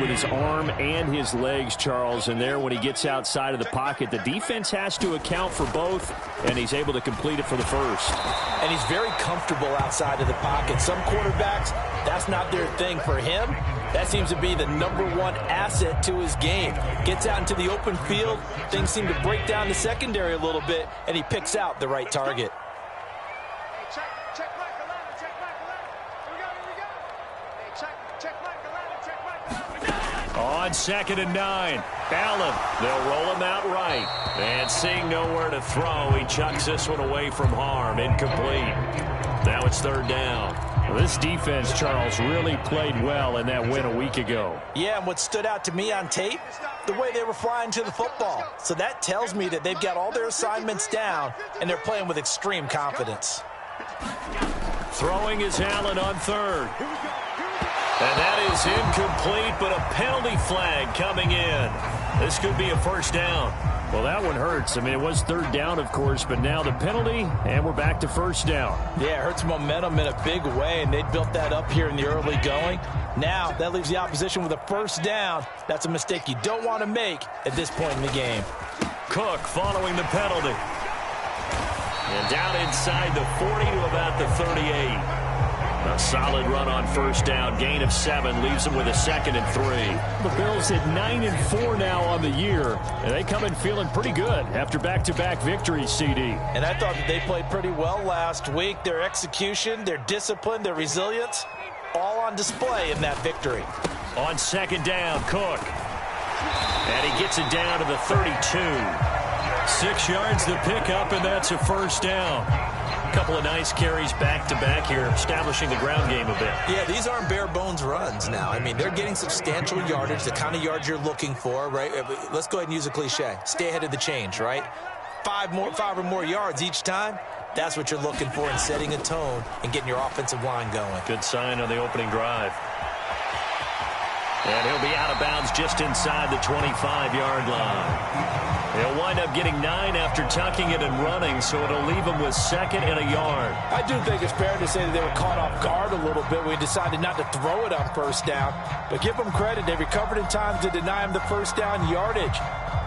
with his arm and his legs, Charles. And there, when he gets outside of the pocket, the defense has to account for both, and he's able to complete it for the first. And he's very comfortable outside of the pocket. Some quarterbacks, that's not their thing. For him, that seems to be the #1 asset to his game. Gets out into the open field, things seem to break down the secondary a little bit, and he picks out the right target. On 2nd and 9, Allen, they'll roll him out right. And seeing nowhere to throw, he chucks this one away from harm, incomplete. Now it's 3rd down. Well, this defense, Charles, really played well in that win a week ago. Yeah, and what stood out to me on tape, the way they were flying to the football. So that tells me that they've got all their assignments down, and they're playing with extreme confidence. Throwing is Allen on 3rd. And that is incomplete, but a penalty flag coming in. This could be a 1st down. Well, that one hurts. I mean, it was 3rd down, of course, but now the penalty, and we're back to 1st down. Yeah, it hurts momentum in a big way, and they built that up here in the early going. Now, that leaves the opposition with a 1st down. That's a mistake you don't want to make at this point in the game. Cook following the penalty. And down inside the 40 to about the 38. A solid run on 1st down. Gain of 7 leaves them with a 2nd and 3. The Bills at 9-4 now on the year, and they come in feeling pretty good after back-to-back victories, CD. And I thought that they played pretty well last week. Their execution, their discipline, their resilience, all on display in that victory. On 2nd down, Cook. And he gets it down to the 32. 6 yards to pick up, and that's a 1st down. Couple of nice carries back-to-back here, establishing the ground game a bit. Yeah, these aren't bare-bones runs now. I mean, they're getting substantial yardage, the kind of yards you're looking for, right? Let's go ahead and use a cliche. Stay ahead of the change, right? 5 or more yards each time. That's what you're looking for in setting a tone and getting your offensive line going. Good sign on the opening drive. And he'll be out of bounds just inside the 25-yard line. He'll wind up getting 9 after tucking it and running, so it'll leave him with 2nd and a yard. I do think it's fair to say that they were caught off guard a little bit when we decided not to throw it on 1st down. But give them credit. They recovered in time to deny him the 1st down yardage.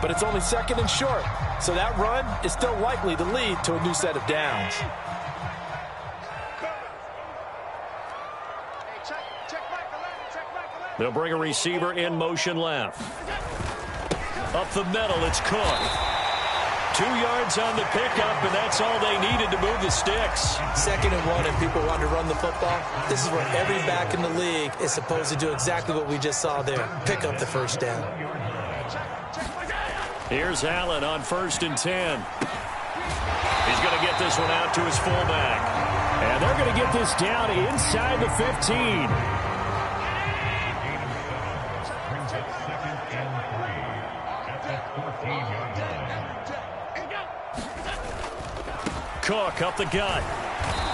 But it's only 2nd and short. So that run is still likely to lead to a new set of downs. They'll bring a receiver in motion left. Up the middle, it's Cook. 2 yards on the pickup, and that's all they needed to move the sticks. 2nd and 1, and people want to run the football. This is where every back in the league is supposed to do exactly what we just saw there. Pick up the 1st down. Here's Allen on 1st and 10. He's going to get this one out to his fullback. And they're going to get this down inside the 15. Cook up the gut.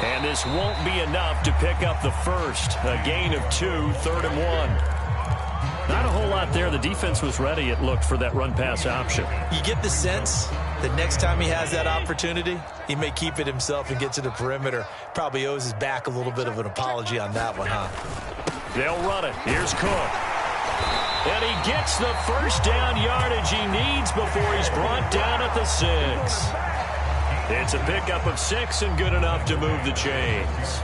And this won't be enough to pick up the 1st. A gain of 2, 3rd and 1. Not a whole lot there. The defense was ready, it looked, for that run-pass option. You get the sense that next time he has that opportunity, he may keep it himself and get to the perimeter. Probably owes his back a little bit of an apology on that one, huh? They'll run it. Here's Cook. And he gets the 1st down yardage he needs before he's brought down at the 6. It's a pickup of 6 and good enough to move the chains.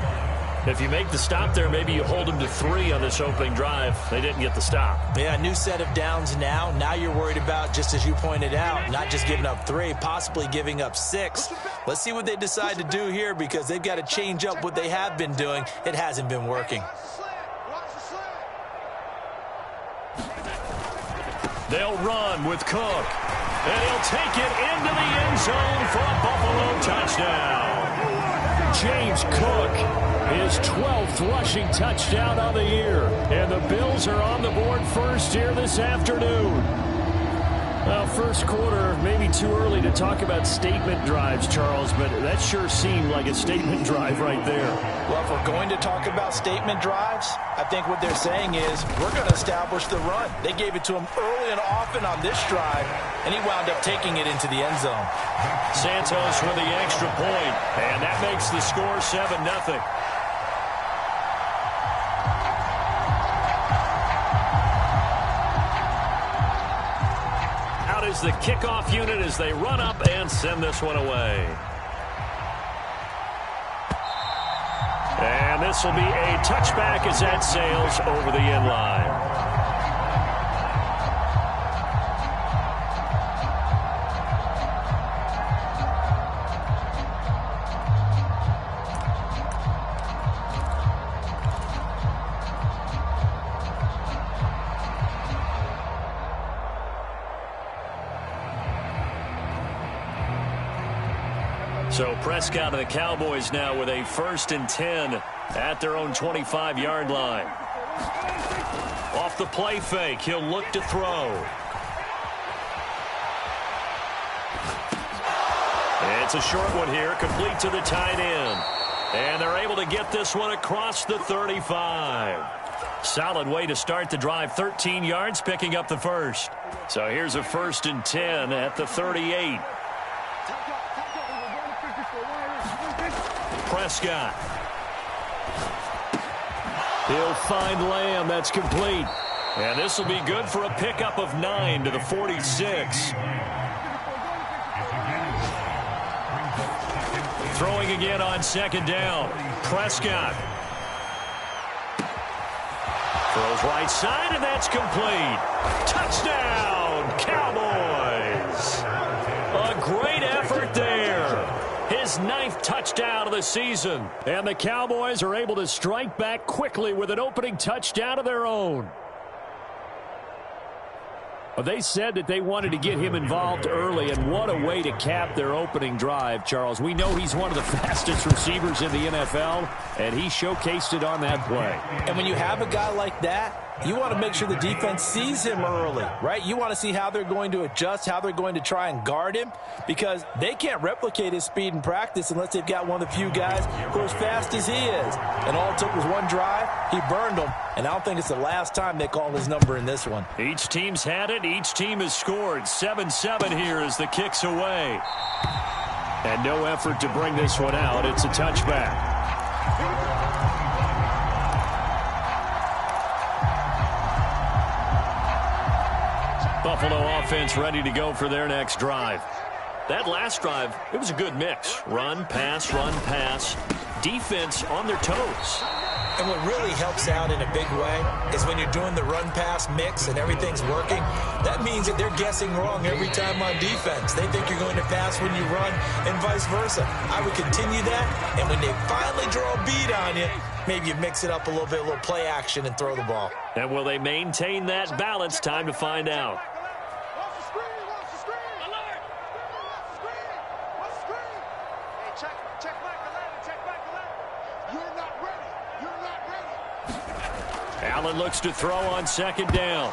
If you make the stop there, maybe you hold them to 3 on this opening drive. They didn't get the stop. Yeah, new set of downs now. Now you're worried about, just as you pointed out, not just giving up 3, possibly giving up 6. Let's see what they decide to do here, because they've got to change up what they have been doing. It hasn't been working. They'll run with Cook. And he'll take it into the end zone for a Buffalo touchdown. James Cook, his 12th rushing touchdown of the year. And the Bills are on the board first here this afternoon. Well, first quarter, maybe too early to talk about statement drives, Charles, but that sure seemed like a statement drive right there. Well, if we're going to talk about statement drives, I think what they're saying is we're going to establish the run. They gave it to him early and often on this drive, and he wound up taking it into the end zone. Santos with the extra point, and that makes the score 7-0. is the kickoff unit as they run up and send this one away. And this will be a touchback as that sails over the end line. So Prescott of the Cowboys now with a 1st and 10 at their own 25-yard line. Off the play fake, he'll look to throw. It's a short one here, complete to the tight end. And they're able to get this one across the 35. Solid way to start the drive, 13 yards, picking up the first. So here's a 1st and 10 at the 38. Prescott. He'll find Lamb. That's complete. And this will be good for a pickup of 9 to the 46. Throwing again on 2nd down. Prescott. Throws right side, and that's complete. Touchdown, Cowboys. A great effort there. His 9th touchdown of the season. And the Cowboys are able to strike back quickly with an opening touchdown of their own. Well, they said that they wanted to get him involved early, and what a way to cap their opening drive, Charles. We know he's one of the fastest receivers in the NFL, and he showcased it on that play. And when you have a guy like that, you want to make sure the defense sees him early, right? You want to see how they're going to adjust, how they're going to try and guard him, because they can't replicate his speed in practice unless they've got one of the few guys who are as fast as he is. And all it took was one drive. He burned them, and I don't think it's the last time they call his number in this one. Each team's had it. Each team has scored. 7-7 here as the kick's away. And no effort to bring this one out. It's a touchback. Buffalo offense ready to go for their next drive. That last drive, it was a good mix. Run, pass, defense on their toes. And what really helps out in a big way is when you're doing the run-pass mix and everything's working, that means that they're guessing wrong every time on defense. They think you're going to pass when you run and vice versa. I would continue that, and when they finally draw a beat on you, maybe you mix it up a little bit, a little play action, and throw the ball. And will they maintain that balance? Time to find out. Allen looks to throw on 2nd down.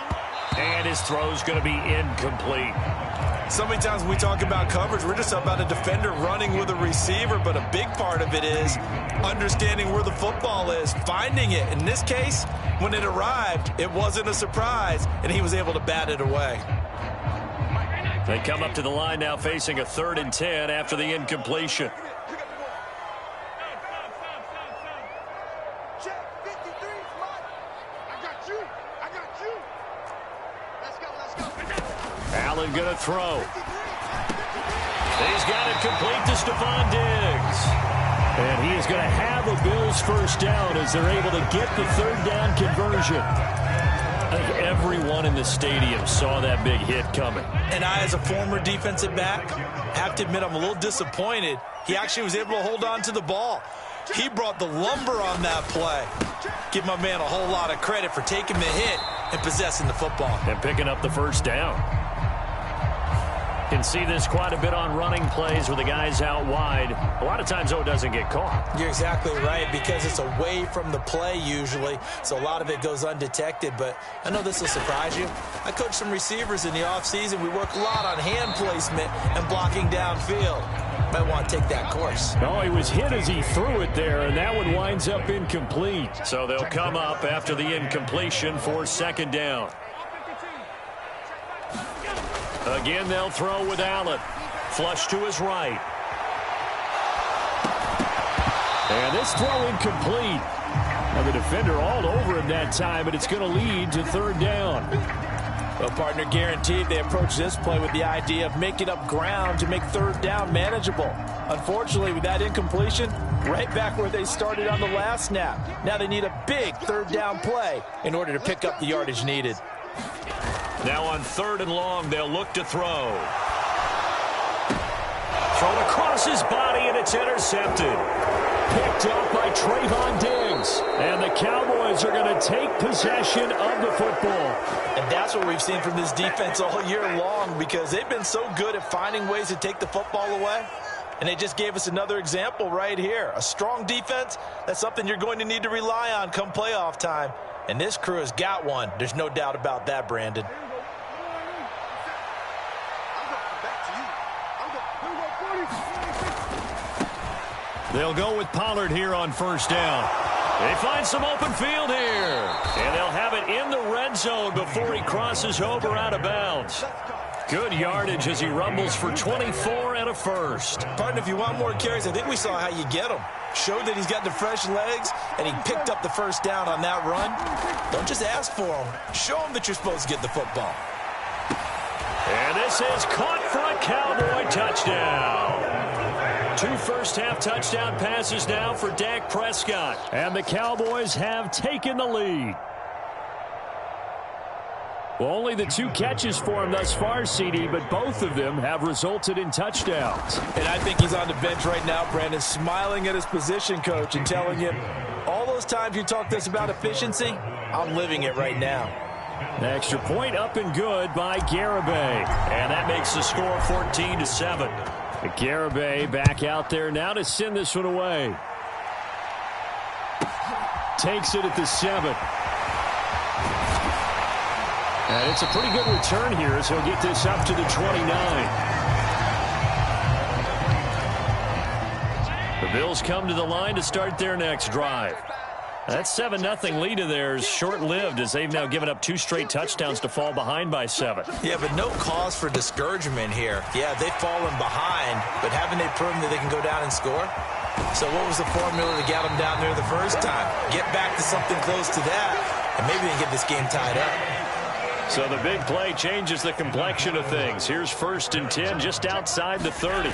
And his throw's going to be incomplete. So many times when we talk about coverage, we're just about a defender running with a receiver, but a big part of it is understanding where the football is, finding it. In this case, when it arrived, it wasn't a surprise, and he was able to bat it away. They come up to the line now facing a 3rd and 10 after the incompletion. Allen going to throw. He's got it complete to Stephon Diggs. And he is going to have a Bills 1st down as they're able to get the 3rd down conversion. I think everyone in the stadium saw that big hit coming. And I, as a former defensive back, have to admit I'm a little disappointed. He actually was able to hold on to the ball. He brought the lumber on that play. Give my man a whole lot of credit for taking the hit and possessing the football. And picking up the 1st down. Can see this quite a bit on running plays with the guys out wide. A lot of times, though, it doesn't get caught. You're exactly right, because it's away from the play usually, so a lot of it goes undetected. But I know this will surprise you. I coach some receivers in the offseason. We work a lot on hand placement and blocking downfield. Might want to take that course. Oh, he was hit as he threw it there, and that one winds up incomplete. So they'll come up after the incompletion for 2nd down. Again, they'll throw with Allen. Flush to his right. And this throw incomplete. Now the defender all over him that time, but it's going to lead to 3rd down. Well, partner, guaranteed they approach this play with the idea of making up ground to make third down manageable. Unfortunately, with that incompletion, right back where they started on the last snap. Now they need a big third down play in order to pick up the yardage needed. Now on 3rd and long, they'll look to throw. Thrown across his body, and it's intercepted. Picked up by Trayvon Diggs. And the Cowboys are going to take possession of the football. And that's what we've seen from this defense all year long, because they've been so good at finding ways to take the football away. And they just gave us another example right here. A strong defense, that's something you're going to need to rely on come playoff time. And this crew has got one. There's no doubt about that, Brandon. They'll go with Pollard here on 1st down. They find some open field here. And they'll have it in the red zone before he crosses over out of bounds. Good yardage as he rumbles for 24 and a first. Partner, if you want more carries, I think we saw how you get them. Showed that he's got the fresh legs, and he picked up the 1st down on that run. Don't just ask for them. Show them that you're supposed to get the football. And this is caught for a Cowboy touchdown. 2 first-half touchdown passes now for Dak Prescott. And the Cowboys have taken the lead. Well, only the 2 catches for him thus far, CD, but both of them have resulted in touchdowns. And I think he's on the bench right now, Brandon, smiling at his position coach and telling him, all those times you talked to us about efficiency, I'm living it right now. The extra point up and good by Garibay. And that makes the score 14-7. Garibay back out there now to send this one away. Takes it at the 7. And it's a pretty good return here as he'll get this up to the 29. The Bills come to the line to start their next drive. That 7-0 lead of theirs short-lived as they've now given up 2 straight touchdowns to fall behind by 7. Yeah, but no cause for discouragement here. Yeah, they've fallen behind, but haven't they proven that they can go down and score? So what was the formula to get them down there the first time? Get back to something close to that, and maybe they can get this game tied up. So the big play changes the complexion of things. Here's 1st and 10 just outside the 30.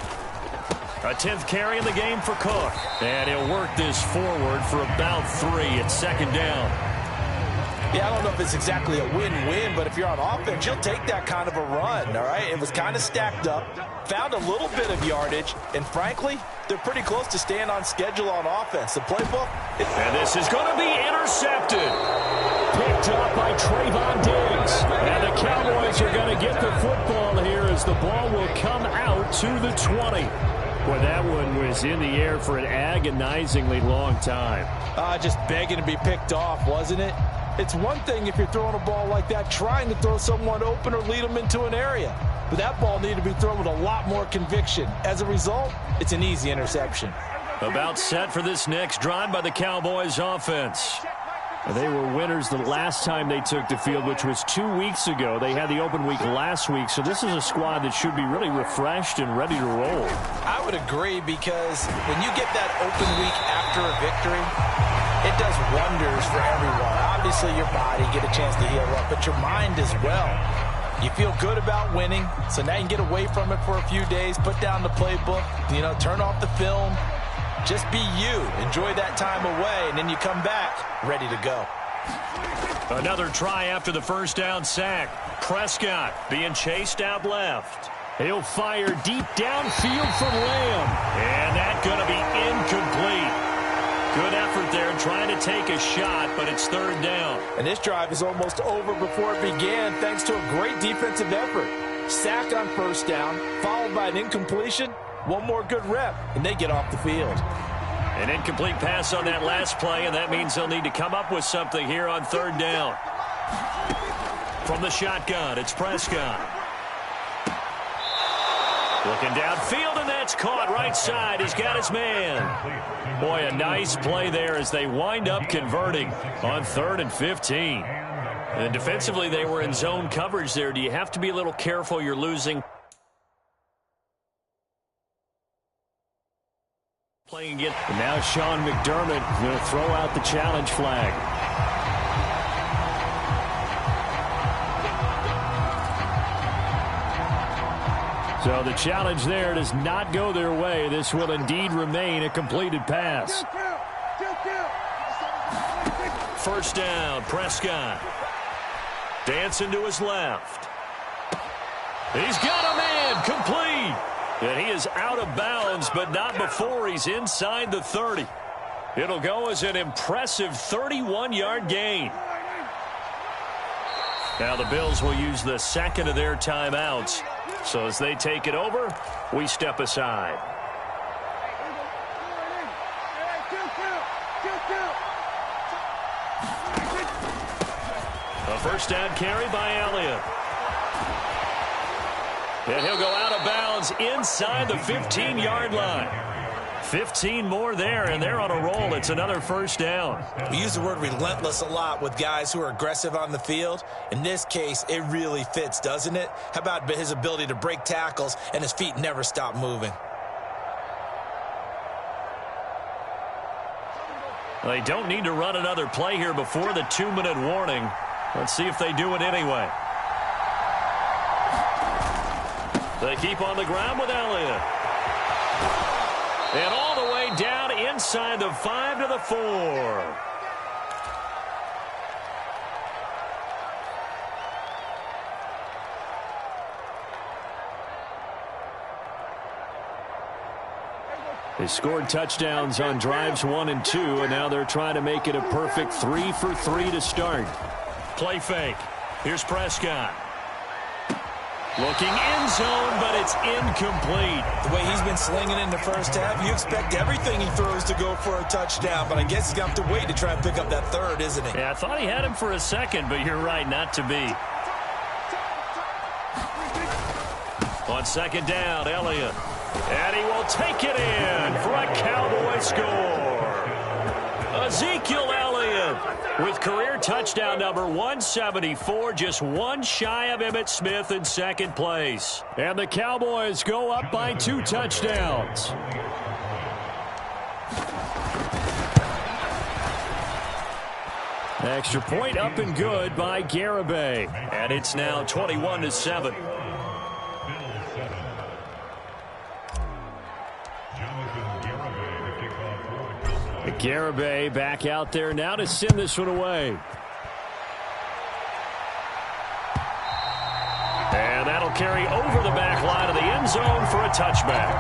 A 10th carry in the game for Cook. And he'll work this forward for about 3 at 2nd down. Yeah, I don't know if it's exactly a win-win, but if you're on offense, you'll take that kind of a run, all right? It was kind of stacked up, found a little bit of yardage, and frankly, they're pretty close to staying on schedule on offense. The playbook. And this is going to be intercepted. Picked up by Trayvon Diggs. And the Cowboys are going to get the football here as the ball will come out to the 20. Boy, that one was in the air for an agonizingly long time. Just begging to be picked off, wasn't it? It's one thing if you're throwing a ball like that, trying to throw someone open or lead them into an area. But that ball needed to be thrown with a lot more conviction. As a result, it's an easy interception. About set for this next drive by the Cowboys offense. They were winners the last time they took the field, which was 2 weeks ago. They had the open week last week, so this is a squad that should be really refreshed and ready to roll. I would agree, because when you get that open week after a victory, it does wonders for everyone. Obviously, your body, get a chance to heal up, but your mind as well. You feel good about winning, so now you can get away from it for a few days, put down the playbook, turn off the film. Just be you. Enjoy that time away, and then you come back ready to go. Another try after the 1st down sack. Prescott being chased out left. He'll fire deep downfield for Lamb. And that's going to be incomplete. Good effort there trying to take a shot, but it's 3rd down. And this drive is almost over before it began thanks to a great defensive effort. Sack on 1st down, followed by an incompletion. One more good rep, and they get off the field. An incomplete pass on that last play, and that means they'll need to come up with something here on 3rd down. From the shotgun, it's Prescott. Looking downfield, and that's caught right side. He's got his man. Boy, a nice play there as they wind up converting on 3rd and 15. And defensively, they were in zone coverage there. Do you have to be a little careful you're losing? Playing again. And now Sean McDermott going to throw out the challenge flag. So the challenge there does not go their way. This will indeed remain a completed pass. First down, Prescott. Dancing to his left. He's got a man, complete. And he is out of bounds, but not before he's inside the 30. It'll go as an impressive 31-yard gain. Now the Bills will use the second of their timeouts. So as they take it over, we step aside. A first down carry by Elliott. And he'll go out of bounds inside the 15-yard line. 15 more there, and they're on a roll. It's another first down. We use the word relentless a lot with guys who are aggressive on the field. In this case, it really fits, doesn't it? How about his ability to break tackles and his feet never stop moving? They don't need to run another play here before the 2-minute warning. Let's see if they do it anyway. They keep on the ground with Elliott. And all the way down inside the 5 to the 4. They scored touchdowns on drives 1 and 2, and now they're trying to make it a perfect 3 for 3 to start. Play fake. Here's Prescott. Looking end zone, but it's incomplete. The way he's been slinging in the first half, you expect everything he throws to go for a touchdown, but I guess he's going to have to wait to try and pick up that third, isn't he? Yeah, I thought he had him for a second, but you're right, not to be. On second down, Elliott. And he will take it in for a Cowboy score. Ezekiel Elliott with career touchdown number 174, just one shy of Emmitt Smith in second place. And the Cowboys go up by 2 touchdowns. Extra point up and good by Garibay. And it's now 21-7. Garibay back out there now to send this one away. And that'll carry over the back line of the end zone for a touchback.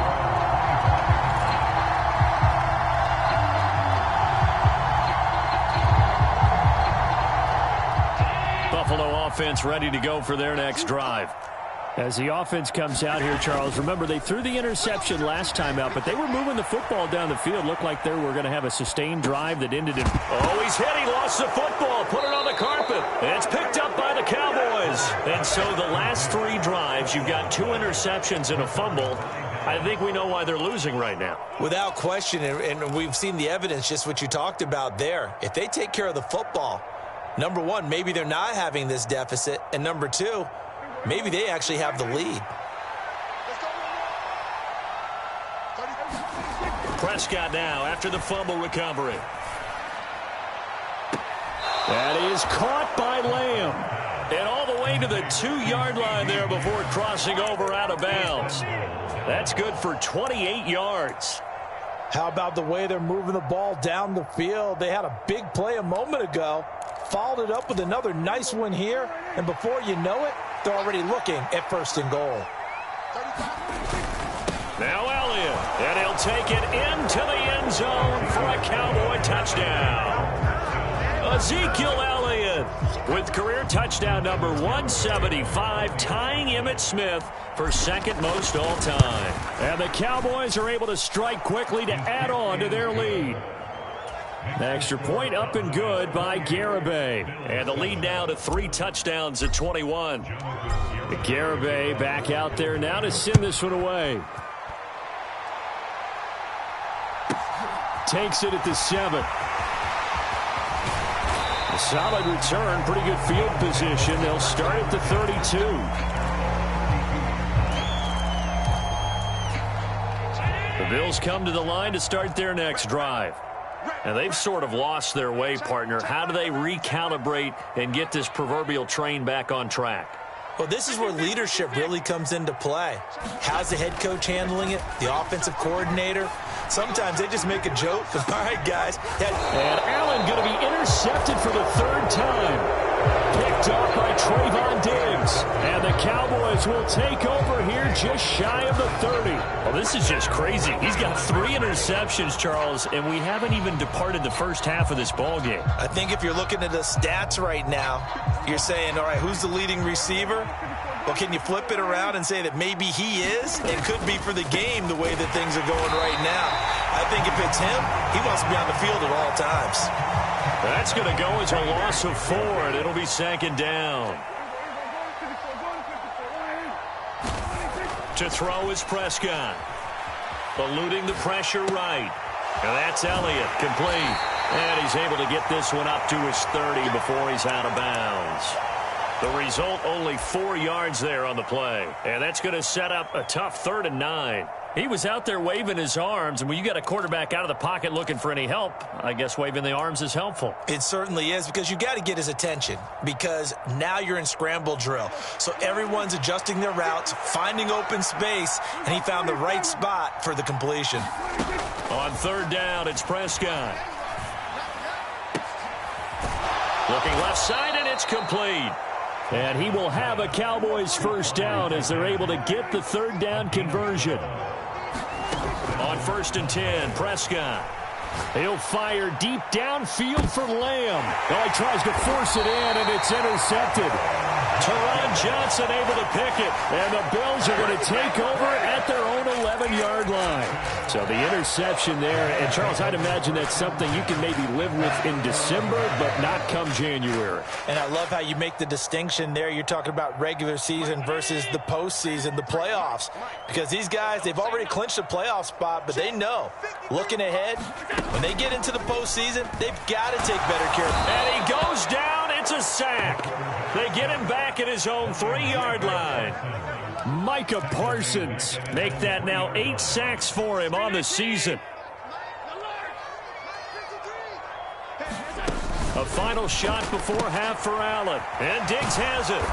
Buffalo offense ready to go for their next drive. As the offense comes out here, Charles, remember they threw the interception last time out, but they were moving the football down the field. Looked like they were going to have a sustained drive that ended in... Oh, he's hit. He lost the football. Put it on the carpet. It's picked up by the Cowboys. And so the last 3 drives, you've got 2 interceptions and a fumble. I think we know why they're losing right now. Without question, and we've seen the evidence, just what you talked about there. If they take care of the football, number 1, maybe they're not having this deficit, and number 2, maybe they actually have the lead. Prescott now after the fumble recovery. That is caught by Lamb. And all the way to the 2-yard line there before crossing over out of bounds. That's good for 28 yards. How about the way they're moving the ball down the field? They had a big play a moment ago. Followed it up with another nice one here. And before you know it, they're already looking at 1st and goal. Now Elliott, and he'll take it into the end zone for a Cowboy touchdown. Ezekiel Elliott with career touchdown number 175, tying Emmitt Smith for second most all time. And the Cowboys are able to strike quickly to add on to their lead. Extra point up and good by Garibay. And the lead now to 3 touchdowns at 21. Garibay back out there now to send this one away. Takes it at the 7. A solid return, pretty good field position. They'll start at the 32. The Bills come to the line to start their next drive. And they've sort of lost their way, partner. How do they recalibrate and get this proverbial train back on track? Well, this is where leadership really comes into play. How's the head coach handling it? The offensive coordinator? Sometimes they just make a joke. All right, guys. And Allen going to be intercepted for the third time. Picked up by Trayvon Diggs. And the Cowboys will take over here just shy of the 30. Well, this is just crazy. He's got 3 interceptions, Charles, and we haven't even departed the first half of this ball game. I think if you're looking at the stats right now, you're saying, all right, who's the leading receiver? Well, can you flip it around and say that maybe he is and could be for the game the way that things are going right now? I think if it's him, he wants to be on the field at all times. That's going to go as a loss of 4, and it'll be 2nd down. To throw is Prescott. Eluding the pressure right. And that's Elliott, complete. And he's able to get this one up to his 30 before he's out of bounds. The result, only 4 yards there on the play. And that's going to set up a tough 3rd and 9. He was out there waving his arms, and when you got a quarterback out of the pocket looking for any help, I guess waving the arms is helpful. It certainly is, because you got to get his attention, because now you're in scramble drill. So everyone's adjusting their routes, finding open space, and he found the right spot for the completion. On 3rd down, it's Prescott. Looking left side, and it's complete. And he will have a Cowboys first down as they're able to get the 3rd down conversion. On 1st and 10, Prescott. He'll fire deep downfield for Lamb. Oh, he tries to force it in, and it's intercepted. Taron Johnson able to pick it, and the Bills are going to take over at their own 11-yard line. So the interception there, and Charles, I'd imagine that's something you can maybe live with in December, but not come January. And I love how you make the distinction there. You're talking about regular season versus the postseason, the playoffs. Because these guys, they've already clinched a playoff spot, but they know, looking ahead, when they get into the postseason, they've got to take better care of it. And he goes down. It's a sack. They get him back at his own 3-yard line. Micah Parsons make that now 8 sacks for him on the season. A final shot before half for Allen. And Diggs has it.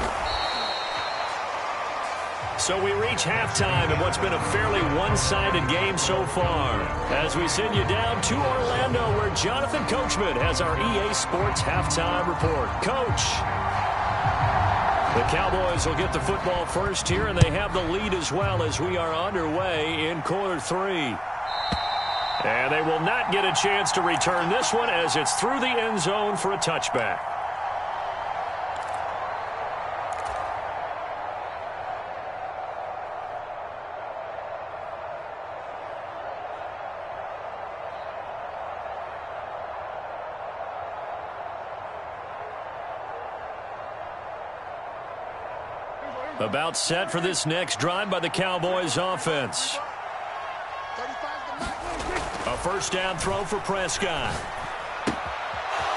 So we reach halftime in what's been a fairly one-sided game so far. As we send you down to Orlando, where Jonathan Coachman has our EA Sports halftime report. Coach. The Cowboys will get the football first here, and they have the lead as well as we are underway in quarter 3. And they will not get a chance to return this one as it's through the end zone for a touchback. About set for this next drive by the Cowboys offense. A first down throw for Prescott.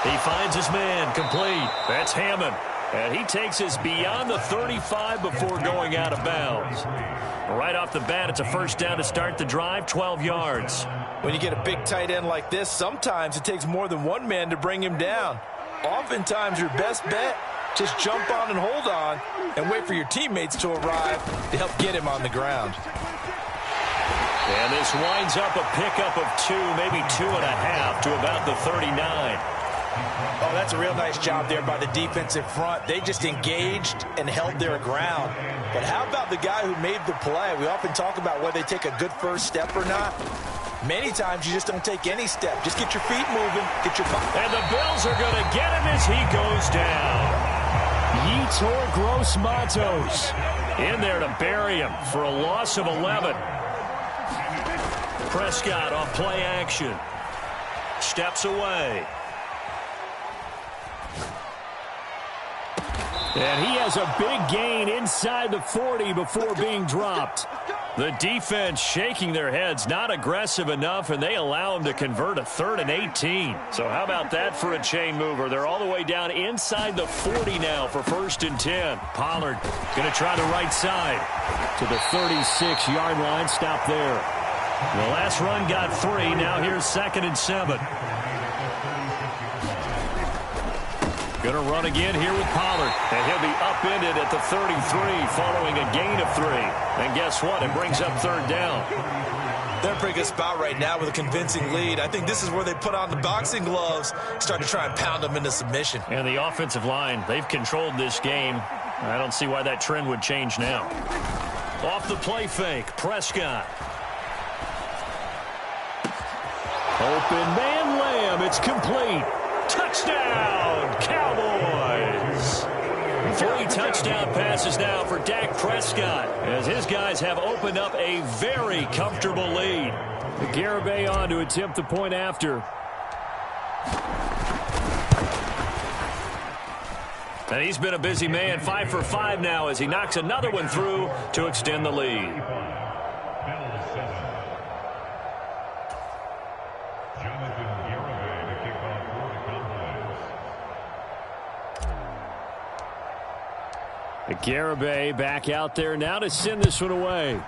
He finds his man, complete. That's Hammond. And he takes us beyond the 35 before going out of bounds. Right off the bat, it's a first down to start the drive, 12 yards. When you get a big tight end like this, sometimes it takes more than one man to bring him down. Oftentimes, your best bet, just jump on and hold on and wait for your teammates to arrive to help get him on the ground. And this winds up a pickup of 2, maybe 2.5 to about the 39. Oh, that's a real nice job there by the defensive front. They just engaged and held their ground. But how about the guy who made the play? We often talk about whether they take a good first step or not. Many times you just don't take any step. Just get your feet moving, get your body. And the Bills are going to get him as he goes down. Yetur Gross-Matos in there to bury him for a loss of 11. Prescott off play action. Steps away. And he has a big gain inside the 40 before being dropped. The defense shaking their heads, not aggressive enough, and they allow him to convert a 3rd and 18. So how about that for a chain mover? They're all the way down inside the 40 now for 1st and 10. Pollard going to try the right side to the 36-yard line. Stop there. The last run got 3. Now here's 2nd and 7. Going to run again here with Pollard. And he'll be upended at the 33 following a gain of 3. And guess what? It brings up third down. They're in a pretty good spot right now with a convincing lead. I think this is where they put on the boxing gloves, start to try and pound them into submission. And the offensive line, they've controlled this game. I don't see why that trend would change now. Off the play fake, Prescott. Open man Lamb, it's complete. Touchdown, Cowboys! 3 touchdown passes now for Dak Prescott as his guys have opened up a very comfortable lead. Garibay on to attempt the point after. And he's been a busy man, 5 for 5 now as he knocks another one through to extend the lead. Garibay back out there now to send this one away.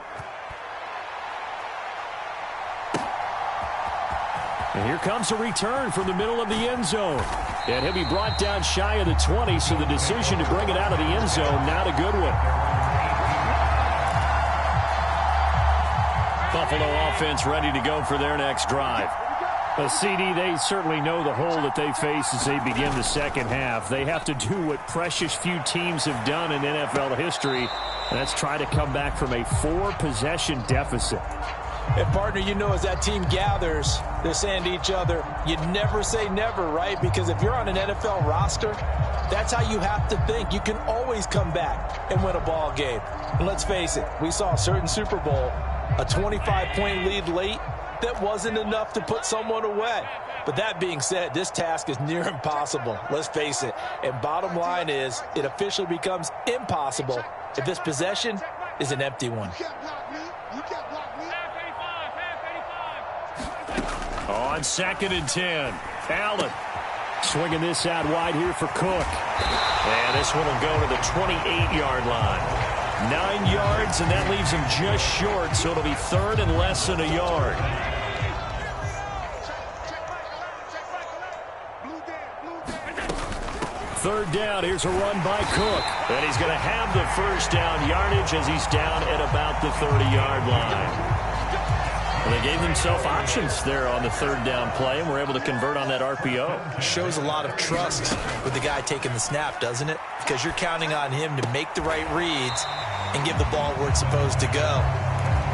And here comes a return from the middle of the end zone. And he'll be brought down shy of the 20, so the decision to bring it out of the end zone, not a good one. Buffalo offense ready to go for their next drive. CD, they certainly know the hole that they face as they begin the second half. They have to do what precious few teams have done in NFL history, and that's try to come back from a 4-possession deficit. And, partner, you know as that team gathers, they're saying to each other, you never say never, right? Because if you're on an NFL roster, that's how you have to think. You can always come back and win a ball game. And let's face it, we saw a certain Super Bowl, a 25-point lead late, that wasn't enough to put someone away. But that being said, this task is near impossible. Let's face it. And bottom line is, it officially becomes impossible if this possession is an empty one. On 2nd and 10, Allen swinging this out wide here for Cook. And this one will go to the 28-yard line. 9 yards, and that leaves him just short, so it'll be 3rd and less than a yard. Third down, here's a run by Cook. And he's going to have the first down yardage as he's down at about the 30-yard line. And they gave themselves options there on the 3rd down play, and were able to convert on that RPO. Shows a lot of trust with the guy taking the snap, doesn't it? Because you're counting on him to make the right reads and give the ball where it's supposed to go.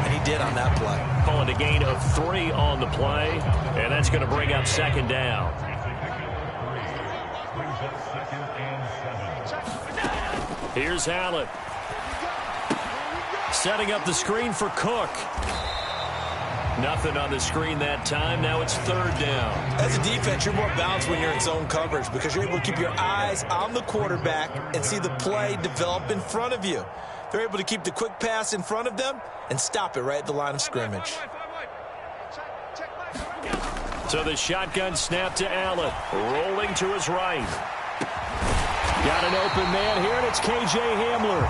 And he did on that play. Calling a gain of 3 on the play, and that's going to bring up 2nd down. Here's Allen. Setting up the screen for Cook. Nothing on the screen that time. Now it's 3rd down. As a defense, you're more balanced when you're in zone coverage because you're able to keep your eyes on the quarterback and see the play develop in front of you. They're able to keep the quick pass in front of them and stop it right at the line of scrimmage. So the shotgun snap to Allen. Rolling to his right. Got an open man here, and it's K.J. Hamler.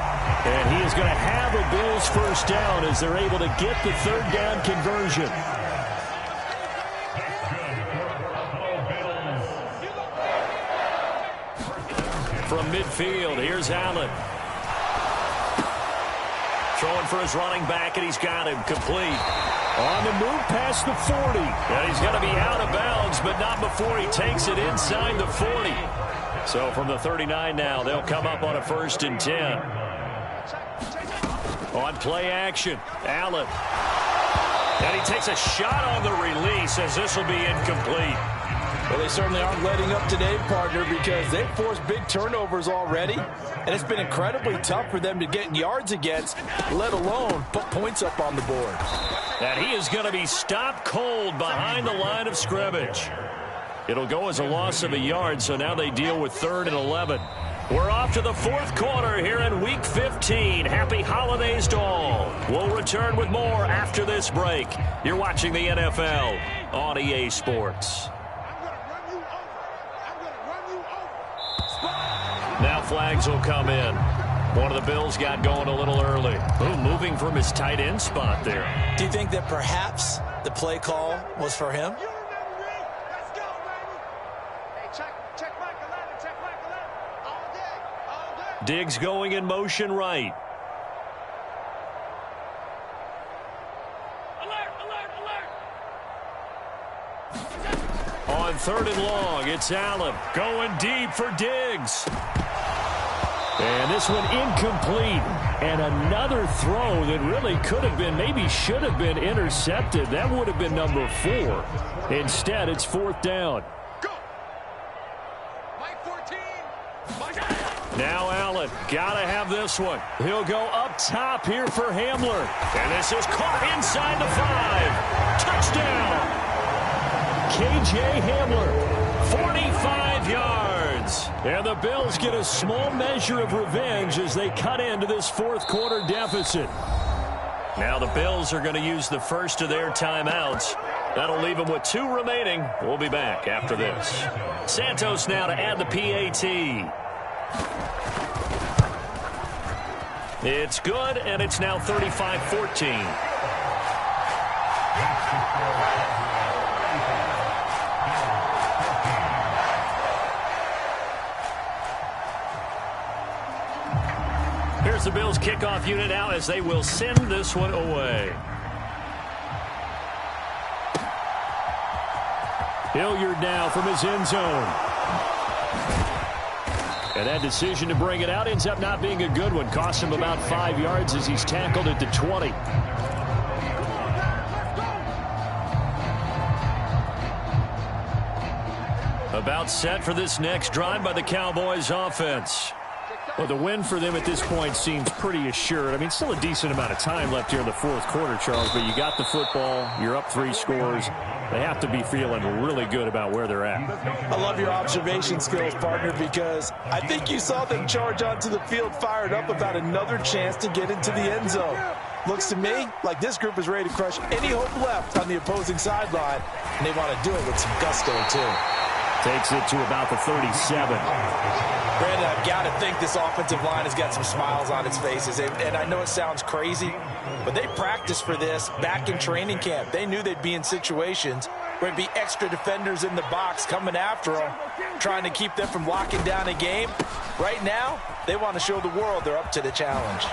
And he is going to have a Bills first down as they're able to get the 3rd down conversion. From midfield, here's Allen. Throwing for his running back, and he's got him complete. On the move past the 40. And he's going to be out of bounds, but not before he takes it inside the 40. So from the 39 now, they'll come up on a 1st and 10. On play action, Allen. And he takes a shot on the release as this will be incomplete. Well, they certainly aren't letting up today, partner, because they've forced big turnovers already. And it's been incredibly tough for them to get yards against, let alone put points up on the board. And he is going to be stopped cold behind the line of scrimmage. It'll go as a loss of a yard, so now they deal with 3rd and 11. We're off to the 4th quarter here in Week 15. Happy holidays to all. We'll return with more after this break. You're watching the NFL on EA Sports. Now flags will come in. One of the Bills got going a little early. Ooh, moving from his tight end spot there. Do you think that perhaps the play call was for him? Diggs going in motion right. On 3rd and long, it's Allen going deep for Diggs. And this one incomplete. And another throw that really could have been, maybe should have been intercepted. That would have been number 4. Instead, it's 4th down. Now Allen, got to have this one. He'll go up top here for Hamler. And this is caught inside the 5. Touchdown. K.J. Hamler, 45 yards. And the Bills get a small measure of revenge as they cut into this 4th quarter deficit. Now the Bills are going to use the first of their timeouts. That'll leave them with 2 remaining. We'll be back after this. Santos now to add the PAT. It's good, and it's now 35-14. Here's the Bills kickoff unit now as they will send this one away. Hilliard now from his end zone. And that decision to bring it out ends up not being a good one. Cost him about 5 yards as he's tackled at the 20. About set for this next drive by the Cowboys offense. Well, the win for them at this point seems pretty assured. I mean, still a decent amount of time left here in the 4th quarter, Charles, but you got the football, you're up 3 scores. They have to be feeling really good about where they're at. I love your observation skills, partner, because I think you saw them charge onto the field fired up about another chance to get into the end zone. Looks to me like this group is ready to crush any hope left on the opposing sideline, and they want to do it with some gusto, too. Takes it to about the 37. Brandon, I've got to think this offensive line has got some smiles on its faces. And I know it sounds crazy, but they practiced for this back in training camp. They knew they'd be in situations where it'd be extra defenders in the box coming after them, trying to keep them from locking down a game. Right now, they want to show the world they're up to the challenge.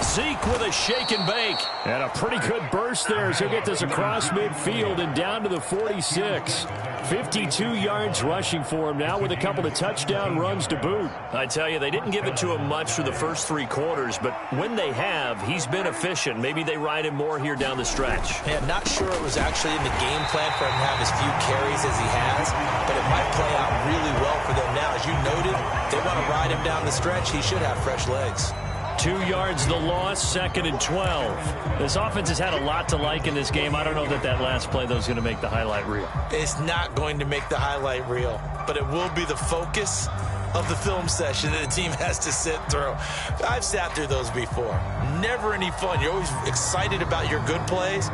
Zeke with a shake and bake. And a pretty good burst there as he'll get this across midfield and down to the 46. 52 yards rushing for him now with a couple of touchdown runs to boot. I tell you, they didn't give it to him much for the first 3 quarters, but when they have, he's been efficient. Maybe they ride him more here down the stretch. Yeah, not sure it was actually in the game plan for him to have as few carries as he has, but it might play out really well for them now. As you noted, they want to ride him down the stretch. He should have fresh legs. 2 yards the loss, 2nd and 12. This offense has had a lot to like in this game. I don't know that last play, though, is going to make the highlight reel. It's not going to make the highlight reel, but it will be the focus of the film session that the team has to sit through. I've sat through those before. Never any fun. You're always excited about your good plays,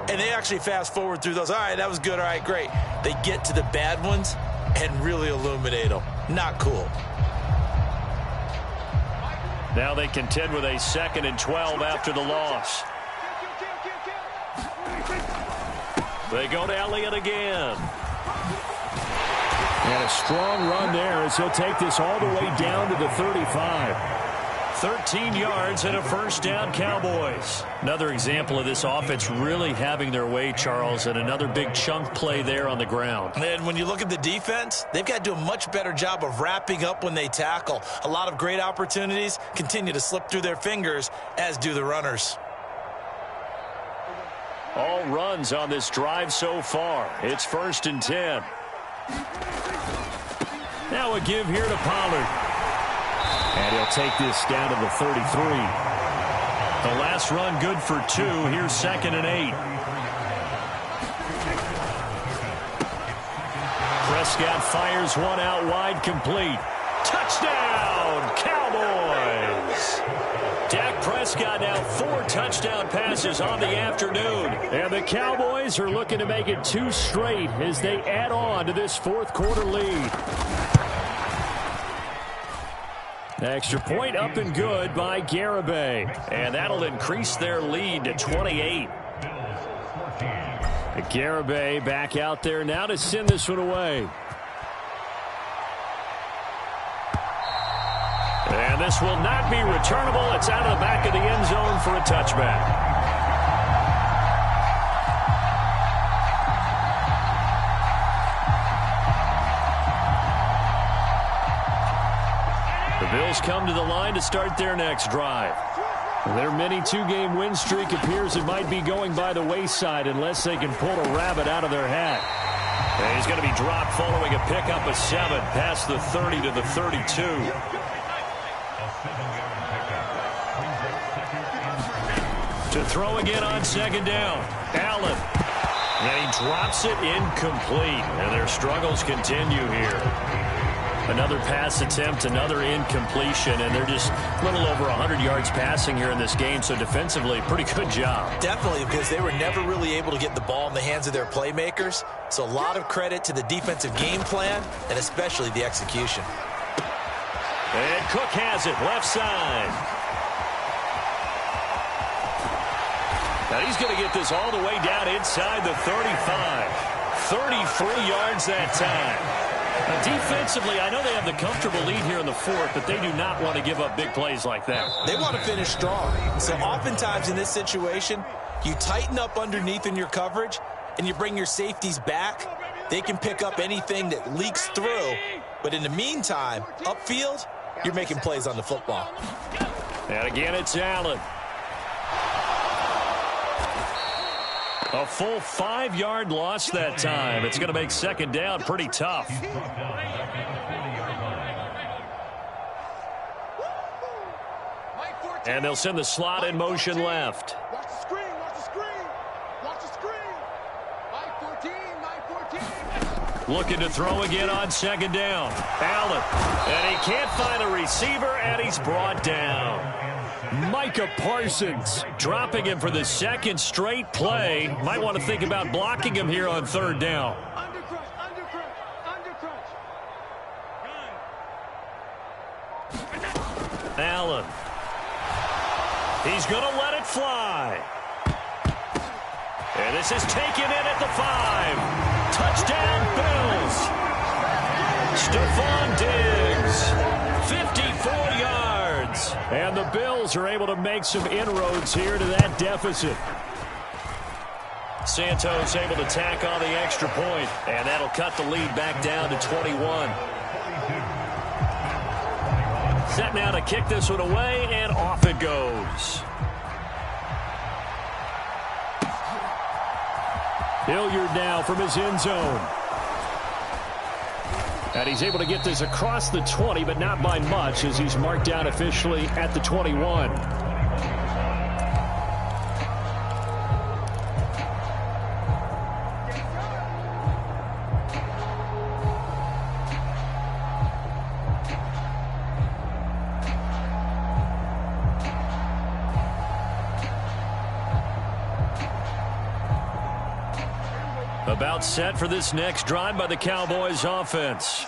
and they actually fast forward through those. All right, that was good. All right, great. They get to the bad ones and really illuminate them. Not cool. Now they contend with a 2nd and 12 after the loss. They go to Elliott again. And a strong run there as he'll take this all the way down to the 35. 13 yards and a first down, Cowboys. Another example of this offense really having their way, Charles, and another big chunk play there on the ground. And when you look at the defense, they've got to do a much better job of wrapping up when they tackle. A lot of great opportunities continue to slip through their fingers, as do the runners. All runs on this drive so far. It's 1st and 10. Now a give here to Pollard. And he'll take this down to the 33. The last run good for 2. Here's 2nd and 8. Prescott fires one out wide, complete. Touchdown, Cowboys! Dak Prescott now 4 touchdown passes on the afternoon. And the Cowboys are looking to make it 2 straight as they add on to this 4th quarter lead. Extra point up and good by Garibay. And that'll increase their lead to 28. Garibay back out there now to send this one away. And this will not be returnable. It's out of the back of the end zone for a touchback. The Bills come to the line to start their next drive. Their mini two-game win streak appears it might be going by the wayside unless they can pull a rabbit out of their hat. And he's going to be dropped following a pickup of 7 past the 30 to the 32. To throw again on second down. Allen. And he drops it incomplete. And their struggles continue here. Another pass attempt, another incompletion, and they're just a little over 100 yards passing here in this game, so defensively, pretty good job. Definitely, because they were never really able to get the ball in the hands of their playmakers, so a lot of credit to the defensive game plan, and especially the execution. And Cook has it, left side. Now he's going to get this all the way down inside the 35. 33 yards that time. Defensively, I know they have the comfortable lead here in the fourth, but they do not want to give up big plays like that. They want to finish strong. So oftentimes in this situation, you tighten up underneath in your coverage, and you bring your safeties back. They can pick up anything that leaks through. But in the meantime, upfield, you're making plays on the football. And again, it's Allen. A full 5-yard loss that time. It's going to make second down pretty tough. And they'll send the slot in motion left. Watch the screen, watch the screen. Watch the screen. 5-14. Looking to throw again on second down. Allen. And he can't find a receiver, and he's brought down. Micah Parsons dropping him for the second straight play. Might want to think about blocking him here on third down. Undercrush, undercrush, undercrush. Allen. He's going to let it fly. And this is taken in at the 5. Touchdown, Bills. Stephon Diggs. 54 yards. And the Bills are able to make some inroads here to that deficit. Santos able to tack on the extra point, and that'll cut the lead back down to 21. Set now to kick this one away, and off it goes. Hilliard now from his end zone. And he's able to get this across the 20, but not by much, as he's marked down officially at the 21. About set for this next drive by the Cowboys offense.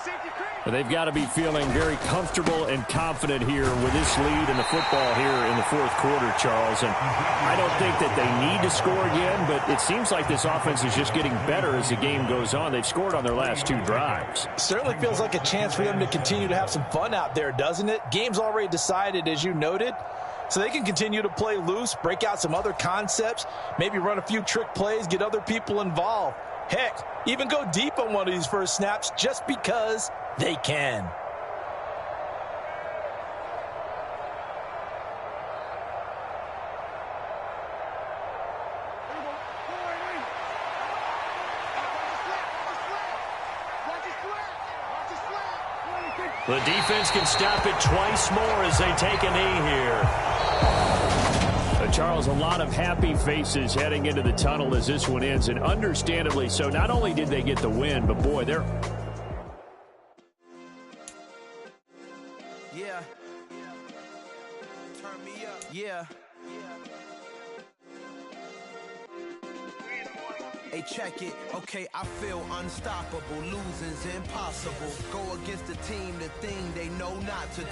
They've got to be feeling very comfortable and confident here with this lead in the football here in the fourth quarter, Charles. And I don't think that they need to score again, but it seems like this offense is just getting better as the game goes on. They've scored on their last 2 drives. Certainly feels like a chance for them to continue to have some fun out there, doesn't it? Game's already decided, as you noted. So they can continue to play loose, break out some other concepts, maybe run a few trick plays, get other people involved. Heck, even go deep on one of these first snaps just because they can. The defense can stop it twice more as they take a knee here. Charles, a lot of happy faces heading into the tunnel as this one ends, and understandably so. Not only did they get the win, but boy, they're... Yeah. Turn me up. Yeah. Hey, check it. Okay, I feel unstoppable. Losing's impossible. Go against the team, the thing they know not to do.